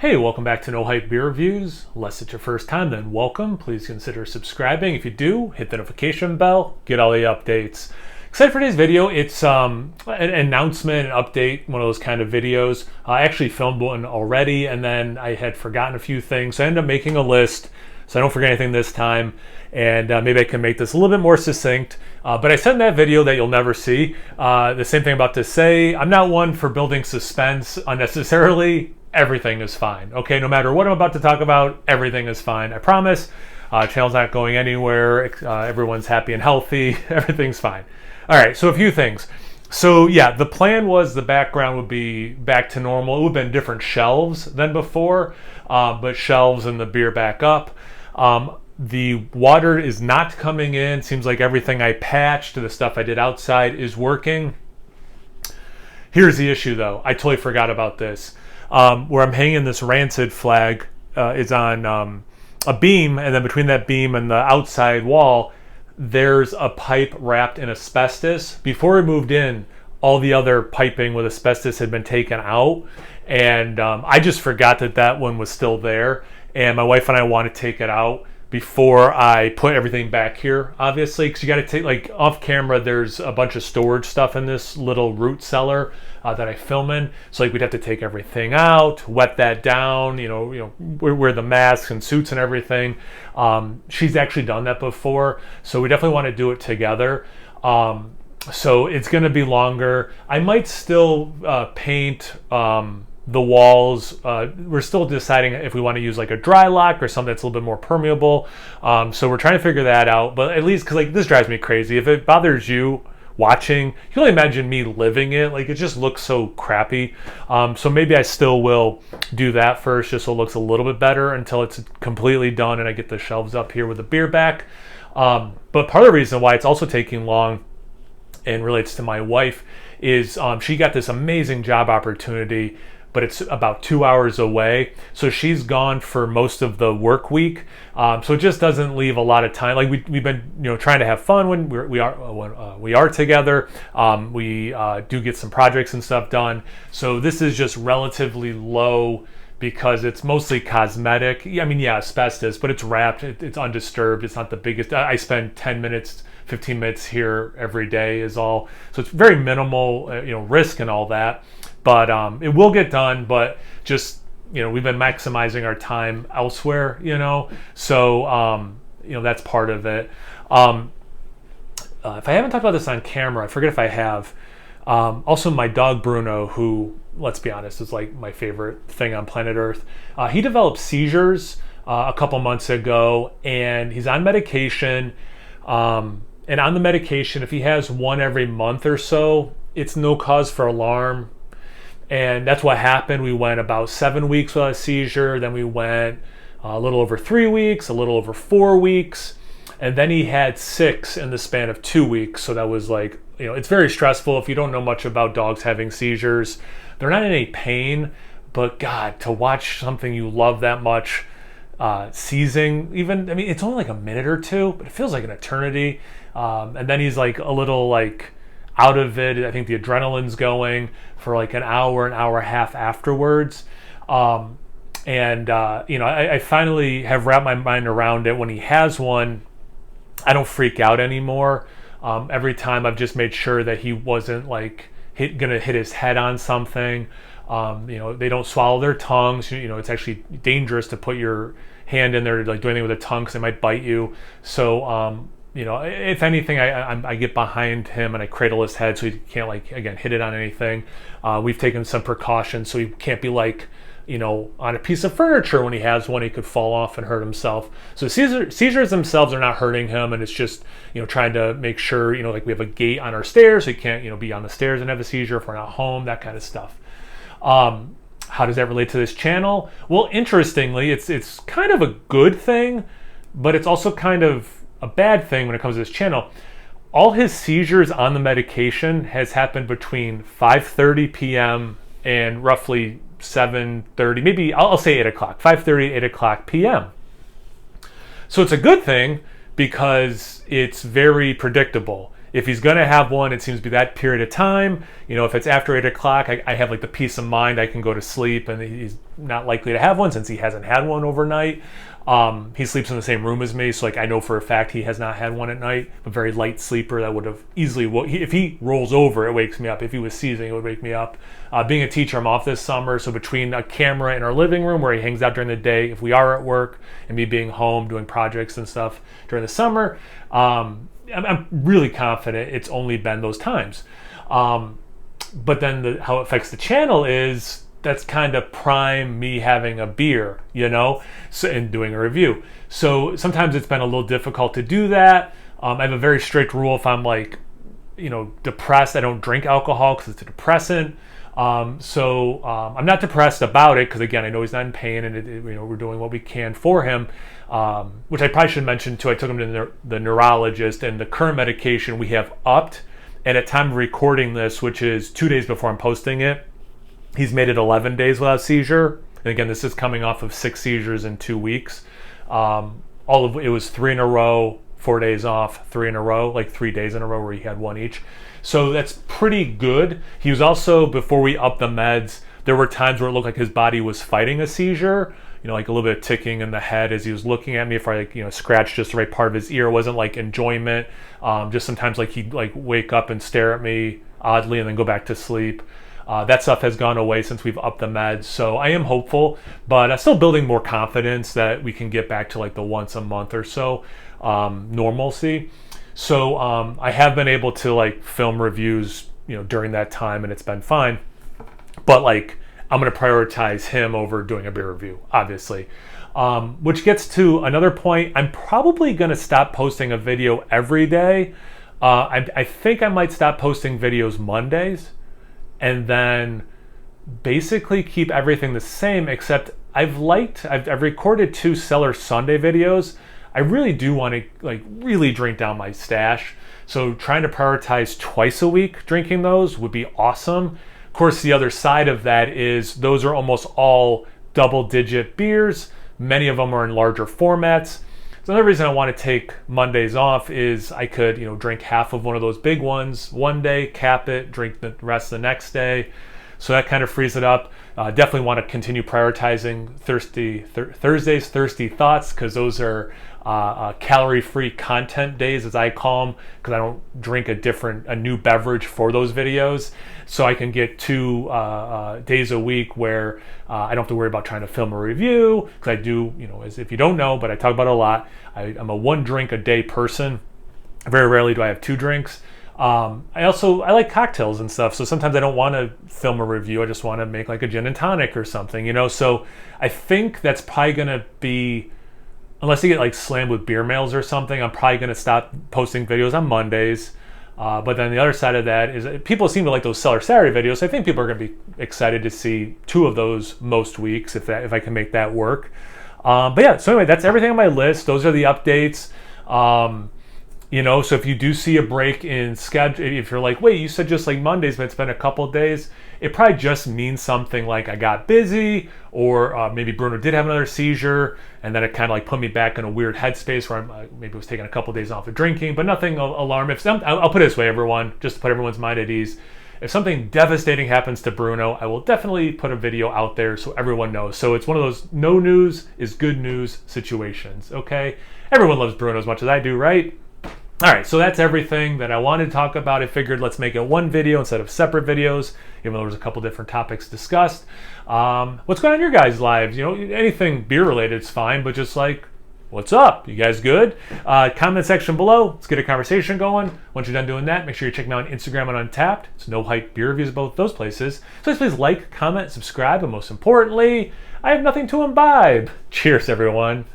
Hey, welcome back to No Hype Beer Reviews. Unless it's your first time, then welcome. Please consider subscribing. If you do, hit the notification bell, get all the updates. Excited for today's video. It's an announcement, an update, one of those kind of videos. I actually filmed one already, and then I had forgotten a few things. So I ended up making a list so I don't forget anything this time, and maybe I can make this a little bit more succinct. But I said in that video that you'll never see. The same thing I'm about to say. I'm not one for building suspense unnecessarily. Everything is fine. Okay, no matter what I'm about to talk about, everything is fine. I promise. Channel's not going anywhere. Everyone's happy and healthy. Everything's fine. All right, so a few things. So yeah, the plan was the background would be back to normal. It would have been different shelves than before, but shelves and the beer back up. The water is not coming in. Seems like everything I patched, the stuff I did outside is working. Here's the issue though. I totally forgot about this. Where I'm hanging this Rancid flag is on a beam, and then between that beam and the outside wall, there's a pipe wrapped in asbestos. Before we moved in, all the other piping with asbestos had been taken out, and I just forgot that that one was still there, and my wife and I want to take it out before I put everything back here, obviously, because you got to take, like, off camera, there's a bunch of storage stuff in this little root cellar that I film in. So like we'd have to take everything out, wet that down, wear the masks and suits and everything. She's actually done that before, so we definitely want to do it together. So it's going to be longer. I might still paint the walls. We're still deciding if we want to use like a dry lock or something that's a little bit more permeable. So we're trying to figure that out. But at least, because like this drives me crazy. If it bothers you watching, you can only imagine me living it. Like it just looks so crappy. So maybe I still will do that first, just so it looks a little bit better until it's completely done and I get the shelves up here with the beer back. But part of the reason why it's also taking long and relates to my wife is she got this amazing job opportunity, but it's about 2 hours away. So she's gone for most of the work week. So it just doesn't leave a lot of time. Like we've been, trying to have fun when we are together. We do get some projects and stuff done. So this is just relatively low because it's mostly cosmetic. I mean, yeah, asbestos, but it's wrapped. It's undisturbed. It's not the biggest. I spend 10 minutes, 15 minutes here every day is all. So it's very minimal, risk and all that. But it will get done, but just, we've been maximizing our time elsewhere, so, that's part of it. If I haven't talked about this on camera, I forget if I have. Also, my dog Bruno, who, let's be honest, is like my favorite thing on planet Earth. He developed seizures a couple months ago, and he's on medication. And on the medication, if he has one every month or so, it's no cause for alarm. And that's what happened. We went about 7 weeks without a seizure. Then we went a little over 3 weeks, a little over 4 weeks. And then he had 6 in the span of 2 weeks. So that was like, it's very stressful. If you don't know much about dogs having seizures, they're not in any pain. But God, to watch something you love that much seizing, it's only like a minute or two, but it feels like an eternity. And then he's like a little like out of it. I think the adrenaline's going for like an hour and a half afterwards. I finally have wrapped my mind around it. When he has one, I don't freak out anymore. Every time I've just made sure that he wasn't like gonna hit his head on something. They don't swallow their tongues. It's actually dangerous to put your hand in there to like do anything with a tongue because they might bite you. So if anything, I get behind him and I cradle his head so he can't, like, again, hit it on anything. We've taken some precautions so he can't be like, on a piece of furniture when he has one, he could fall off and hurt himself. So seizures themselves are not hurting him, and it's just, trying to make sure, like we have a gate on our stairs so he can't, be on the stairs and have a seizure if we're not home, that kind of stuff. How does that relate to this channel? Well, interestingly, it's kind of a good thing, but it's also kind of a bad thing when it comes to this channel. All his seizures on the medication has happened between 5:30 p.m. and roughly 7:30, maybe I'll say 8 o'clock, 5:30, 8 o'clock p.m. So it's a good thing because it's very predictable. if he's going to have one, it seems to be that period of time. You know, if it's after 8 o'clock, I have like the peace of mind I can go to sleep, and he's not likely to have one since he hasn't had one overnight. He sleeps in the same room as me, so like I know for a fact he has not had one at night. A very light sleeper that would have easily, if he rolls over, it wakes me up. If he was seizing, it would wake me up. Being a teacher, I'm off this summer, so between a camera in our living room where he hangs out during the day, if we are at work, and me being home doing projects and stuff during the summer, I'm really confident it's only been those times. But then how it affects the channel is that's kind of prime me having a beer, you know, so, and doing a review. So sometimes it's been a little difficult to do that. I have a very strict rule. If I'm like, you know, depressed, I don't drink alcohol because it's a depressant. So I'm not depressed about it because, again, I know he's not in pain, and you know, we're doing what we can for him. Which I probably should mention too. I took him to the neurologist, and the current medication we have upped. And at time of recording this, which is 2 days before I'm posting it, he's made it 11 days without seizure. And again, this is coming off of 6 seizures in 2 weeks. All of it was 3 in a row, 4 days off, 3 in a row, like 3 days in a row where he had one each. So that's pretty good. He was also, before we upped the meds, there were times where it looked like his body was fighting a seizure. You know, like a little bit of ticking in the head as he was looking at me. If I, like, you know, scratched just the right part of his ear, it wasn't like enjoyment. Just sometimes like he'd like wake up and stare at me oddly and then go back to sleep. That stuff has gone away since we've upped the meds. So I am hopeful, but I'm still building more confidence that we can get back to like the once a month or so normalcy. So I have been able to like film reviews, you know, during that time, and it's been fine. But like, I'm going to prioritize him over doing a beer review, obviously. Which gets to another point. I'm probably going to stop posting a video every day. I think I might stop posting videos Mondays, and then basically keep everything the same, except I've recorded 2 Cellar Sunday videos. I really do want to like really drink down my stash. So trying to prioritize twice a week drinking those would be awesome. Of course, the other side of that is those are almost all double-digit beers. Many of them are in larger formats. So another reason I want to take Mondays off is I could, you know, drink half of one of those big ones one day, cap it, drink the rest the next day. So that kind of frees it up. Definitely want to continue prioritizing Thursdays, Thirsty Thoughts, because those are calorie-free content days, as I call them, because I don't drink a new beverage for those videos. So I can get 2 days a week where I don't have to worry about trying to film a review, because I do, you know, as if you don't know, but I talk about it a lot. I'm a 1 drink a day person. Very rarely do I have 2 drinks. I like cocktails and stuff, so sometimes I don't want to film a review. I just want to make like a gin and tonic or something, you know. So I think that's probably gonna be, unless you get like slammed with beer mails or something, I'm probably gonna stop posting videos on Mondays. But then the other side of that is people seem to like those Cellar Saturday videos. So I think people are gonna be excited to see 2 of those most weeks if I can make that work. But yeah, so anyway, that's everything on my list. Those are the updates. You know, so if you do see a break in schedule, if you're like, wait, you said just like Mondays, but it's been a couple of days, it probably just means something like I got busy, or maybe Bruno did have another seizure, and then it kind of like put me back in a weird headspace where I maybe was taking a couple of days off of drinking, but nothing alarming. I'll put it this way, everyone, just to put everyone's mind at ease. If something devastating happens to Bruno, I will definitely put a video out there so everyone knows. So it's one of those no news is good news situations, okay? Everyone loves Bruno as much as I do, right? All right, so that's everything that I wanted to talk about. I figured let's make it one video instead of separate videos, even though there was a couple different topics discussed. What's going on in your guys' lives? You know, anything beer related is fine, but just like, what's up? You guys good? Comment section below. Let's get a conversation going. Once you're done doing that, make sure you're checking out Instagram and Untapped. It's No Hype Beer Reviews, both those places. So please like, comment, subscribe, and most importantly, I have nothing to imbibe. Cheers, everyone.